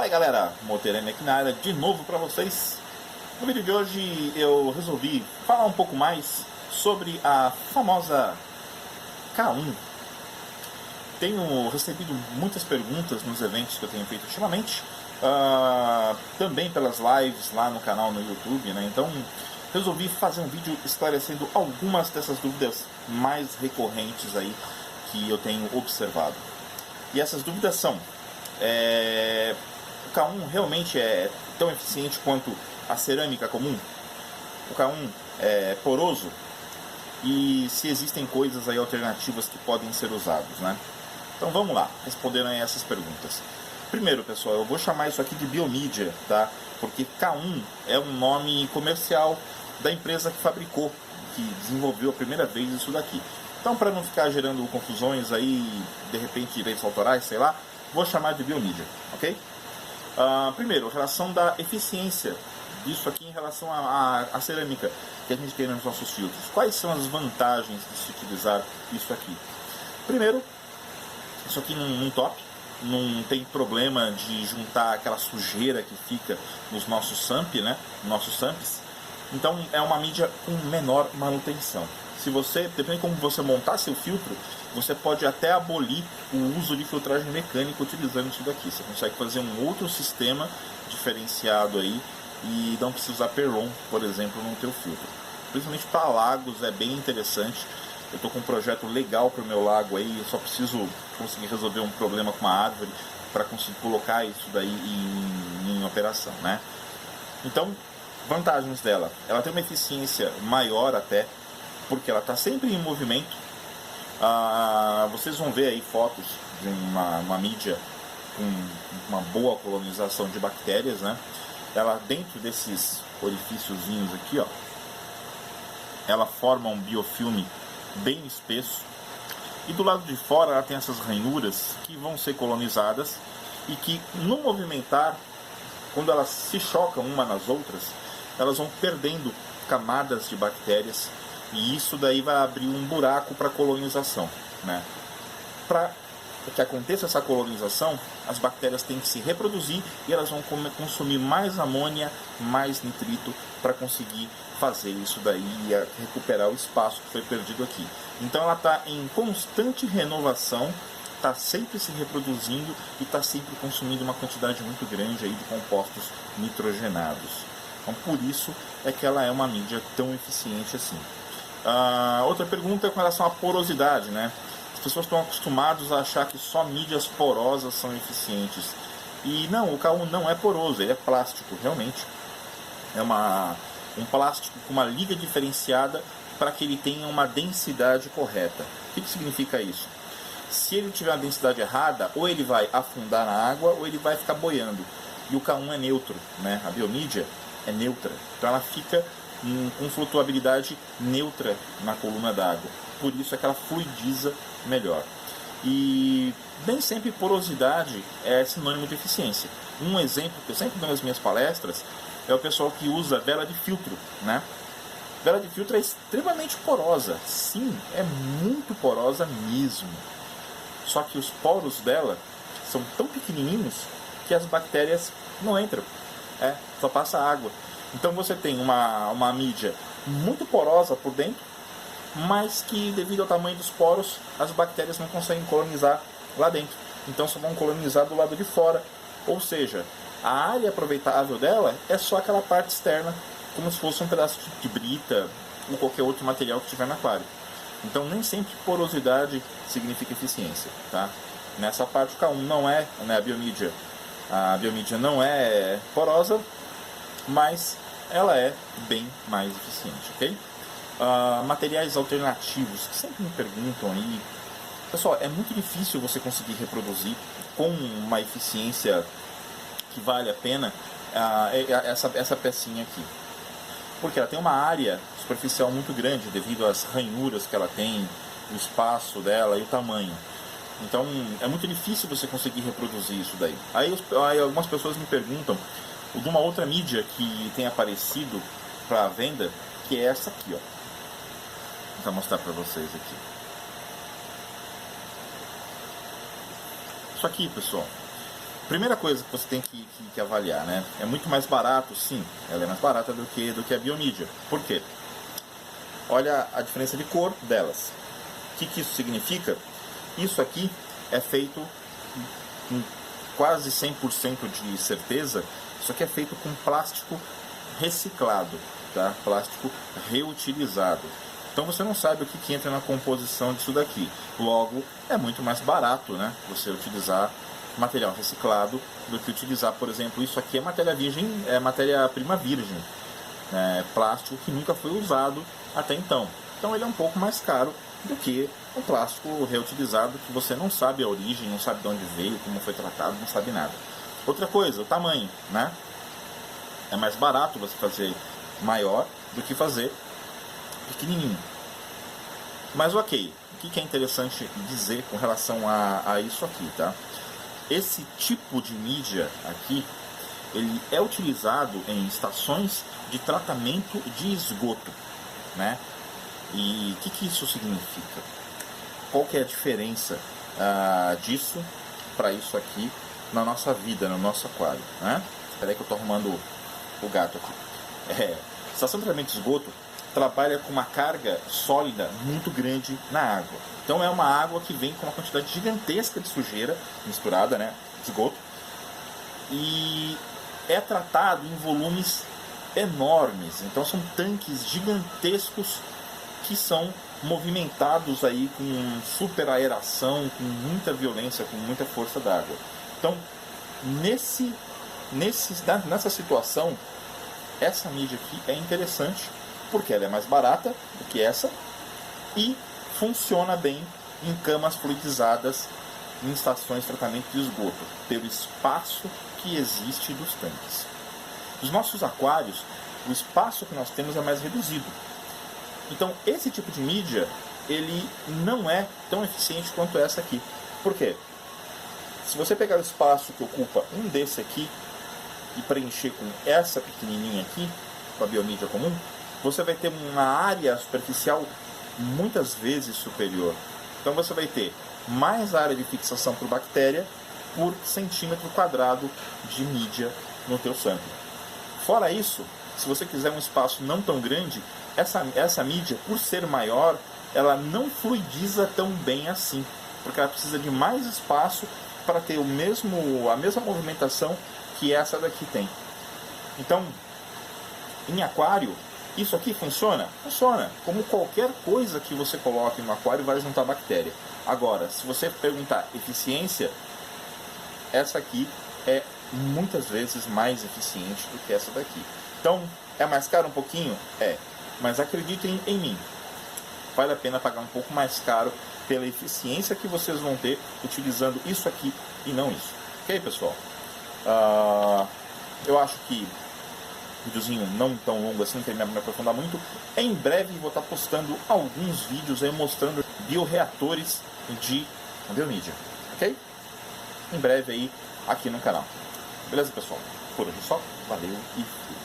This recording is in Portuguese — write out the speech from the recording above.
Fala aí galera, Moterame aqui na área de novo para vocês. No vídeo de hoje eu resolvi falar um pouco mais sobre a famosa K1. Tenho recebido muitas perguntas nos eventos que eu tenho feito ultimamente, também pelas lives lá no canal no YouTube, né? Então resolvi fazer um vídeo esclarecendo algumas dessas dúvidas mais recorrentes aí que eu tenho observado. E essas dúvidas são: o K1 realmente é tão eficiente quanto a cerâmica comum? O K1 é poroso? E se existem coisas aí alternativas que podem ser usadas, né? Então vamos lá, respondendo aí essas perguntas. Primeiro, pessoal, eu vou chamar isso aqui de biomídia, tá? Porque K1 é um nome comercial da empresa que fabricou, que desenvolveu a primeira vez isso daqui. Então, para não ficar gerando confusões aí, de repente direitos autorais, sei lá, vou chamar de biomídia, ok? Primeiro, a relação da eficiência disso aqui em relação à cerâmica que a gente tem nos nossos filtros. Quais são as vantagens de se utilizar isso aqui? Primeiro, isso aqui não top, não tem problema de juntar aquela sujeira que fica nos nossos SAMP, né? Nossos SAMPs. Então é uma mídia com menor manutenção. Se você, dependendo de como você montar seu filtro, você pode até abolir o uso de filtragem mecânica utilizando isso daqui. Você consegue fazer um outro sistema diferenciado aí e não precisa usar Perlon, por exemplo, no teu filtro. Principalmente para lagos é bem interessante. Eu estou com um projeto legal para o meu lago aí, eu só preciso conseguir resolver um problema com uma árvore para conseguir colocar isso daí em operação, né? Então, vantagens dela: ela tem uma eficiência maior até, porque ela está sempre em movimento. Vocês vão ver aí fotos de uma mídia com uma boa colonização de bactérias, né? Ela, dentro desses orifíciozinhos aqui, ó, ela forma um biofilme bem espesso, e do lado de fora ela tem essas ranhuras que vão ser colonizadas e que, no movimentar, quando elas se chocam uma nas outras, elas vão perdendo camadas de bactérias, e isso daí vai abrir um buraco para a colonização, né? Para que aconteça essa colonização, as bactérias têm que se reproduzir e elas vão consumir mais amônia, mais nitrito para conseguir fazer isso daí e recuperar o espaço que foi perdido aqui. Então ela está em constante renovação, está sempre se reproduzindo e está sempre consumindo uma quantidade muito grande aí de compostos nitrogenados. Então por isso é que ela é uma mídia tão eficiente assim. Outra pergunta é com relação à porosidade, né? As pessoas estão acostumadas a achar que só mídias porosas são eficientes. E não, o K1 não é poroso, ele é plástico, realmente. É um plástico com uma liga diferenciada para que ele tenha uma densidade correta. O que significa isso? Se ele tiver uma densidade errada, ou ele vai afundar na água, ou ele vai ficar boiando. E o K1 é neutro, né? A biomídia é neutra. Então ela fica com flutuabilidade neutra na coluna d'água. Por isso é que ela fluidiza melhor. E nem sempre porosidade é sinônimo de eficiência. Um exemplo que eu sempre dou nas minhas palestras é o pessoal que usa vela de filtro, né? Vela de filtro é extremamente porosa. Sim, é muito porosa mesmo. Só que os poros dela são tão pequenininhos que as bactérias não entram. Só passa água. Então você tem uma mídia muito porosa por dentro, mas que, devido ao tamanho dos poros, as bactérias não conseguem colonizar lá dentro. Então só vão colonizar do lado de fora. Ou seja, a área aproveitável dela é só aquela parte externa, como se fosse um pedaço de brita ou qualquer outro material que tiver no aquário. Então nem sempre porosidade significa eficiência, tá? Nessa parte o K1 não é, né, a biomídia não é porosa, mas ela é bem mais eficiente, ok? Materiais alternativos, que sempre me perguntam aí. Pessoal, é muito difícil você conseguir reproduzir com uma eficiência que vale a pena essa pecinha aqui. Porque ela tem uma área superficial muito grande devido às ranhuras que ela tem, o espaço dela e o tamanho. Então é muito difícil você conseguir reproduzir isso daí. Aí algumas pessoas me perguntam de uma outra mídia que tem aparecido para venda, que é essa aqui, ó. Vou mostrar para vocês aqui. Isso aqui, pessoal, Primeira coisa que você tem que avaliar, né? É muito mais barato, sim. Ela é mais barata do que a biomídia. Por quê? Olha a diferença de cor delas. O que isso significa? Isso aqui é feito com quase 100% de certeza. Isso aqui é feito com plástico reciclado, tá? Plástico reutilizado. Então você não sabe o que entra na composição disso daqui. Logo, é muito mais barato, né? Você utilizar material reciclado do que utilizar, por exemplo, isso aqui é matéria virgem, é matéria-prima virgem, plástico que nunca foi usado até então. Então ele é um pouco mais caro do que um plástico reutilizado que você não sabe a origem, não sabe de onde veio, como foi tratado, não sabe nada. Outra coisa, o tamanho, né? É mais barato você fazer maior do que fazer pequenininho. Mas ok, o que é interessante dizer com relação a isso aqui, tá? Esse tipo de mídia aqui, ele é utilizado em estações de tratamento de esgoto, né? E o que isso significa? Qual que é a diferença disso para isso aqui na nossa vida, no nosso aquário, né? Espera aí que eu estou arrumando o gato aqui. Estação de tratamento de esgoto trabalha com uma carga sólida muito grande na água. Então é uma água que vem com uma quantidade gigantesca de sujeira misturada, né, de esgoto, e é tratado em volumes enormes. Então são tanques gigantescos que são movimentados aí com super aeração, com muita violência, com muita força d'água. Então nessa situação, essa mídia aqui é interessante porque ela é mais barata do que essa e funciona bem em camas fluidizadas em estações de tratamento de esgoto, pelo espaço que existe dos tanques. Nos nossos aquários, o espaço que nós temos é mais reduzido. Então, esse tipo de mídia, ele não é tão eficiente quanto essa aqui. Por quê? Se você pegar o espaço que ocupa um desse aqui e preencher com essa pequenininha aqui, com a biomídia comum, você vai ter uma área superficial muitas vezes superior. Então você vai ter mais área de fixação por bactéria por centímetro quadrado de mídia no teu sample. Fora isso, se você quiser um espaço não tão grande, essa mídia, por ser maior, ela não fluidiza tão bem assim, porque ela precisa de mais espaço para ter a mesma movimentação que essa daqui tem. Então, em aquário, isso aqui funciona? Funciona. Como qualquer coisa que você coloque no aquário vai juntar bactéria. Agora, se você perguntar eficiência, essa aqui é muitas vezes mais eficiente do que essa daqui. Então, é mais caro um pouquinho? É. Mas acreditem em mim. Vale a pena pagar um pouco mais caro pela eficiência que vocês vão ter utilizando isso aqui e não isso. Ok, pessoal? Eu acho que videozinho não tão longo assim, que me aprofundar muito. Em breve vou estar postando alguns vídeos aí mostrando bioreatores de biomídia, ok? Em breve aí aqui no canal. Beleza, pessoal? Por hoje só. Valeu e fui.